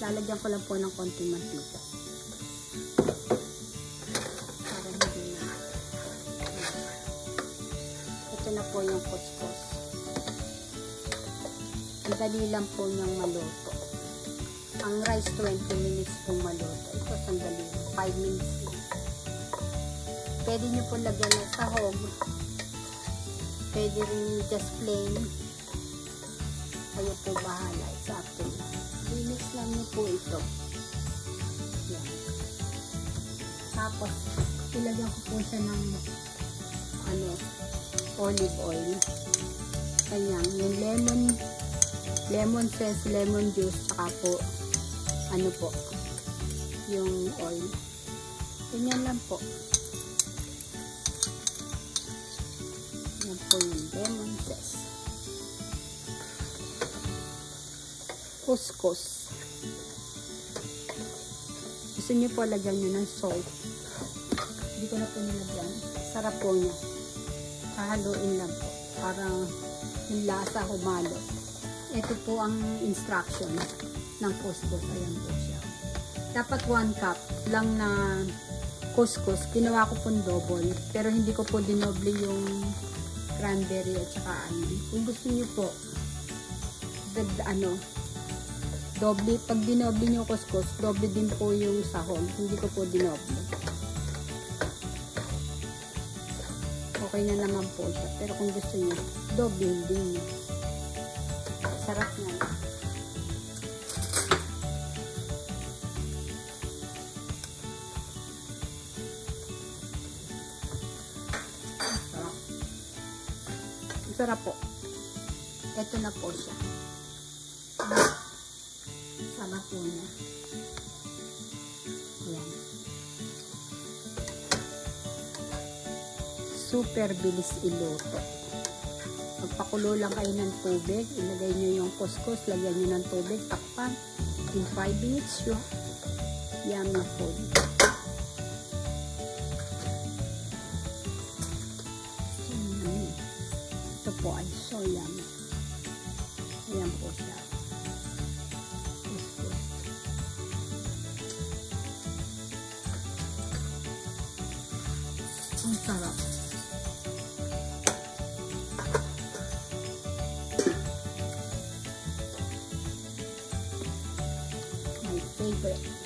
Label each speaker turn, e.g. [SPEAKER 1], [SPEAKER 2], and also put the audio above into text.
[SPEAKER 1] Lalagyan ko lang po ng konting mantika. Para hindi na. Ito na po yung kuskus. Ang dali lang po niyang maluto. Ang rice 20 minutes pong maluto. Ito sandali. 5 minutes lang. Pwede nyo po lagyan ng sahog. Pwede rin just plain. Kayo po bahala. It's up to you. I-mix lang nyo po ito. Yan. Tapos, ilagyan ko po siya ng olive oil. Kanyang, yung lemon zest, lemon juice, saka po, yung oil. Ganyan lang po. Yan po yung lemon zest. Kuskus. Gusto nyo po lagyan nyo ng salt. Hindi ko na po nilagyan. Sarap po niya. Hahaluin lang po. Parang yung lasa humalo. Ito po ang instruction ng kuskus. Ayan po siya. Dapat 1 cup lang na kuskus. Ginawa ko po double. Pero hindi ko po dinoble yung cranberry at saka Kung gusto nyo po, doble, pag dinoble nyo kuskus, doble din po yung sahog. Hindi ko po dinoble. Okay na naman po siya. Pero kung gusto nyo, doble din nyo. Sarap na. Sarap. Sarap po. Ito na po siya. Sarap po niya. Ayan. Super bilis iluto. Magpakulo lang kayo ng tubig. Ilagay nyo yung kuskus. Lagyan nyo ng tubig. Takpan. In 5 minutes yun. Yummy food. So yummy. Ito po ay so yummy. Ayan po siya. Ang sarap. My favorite.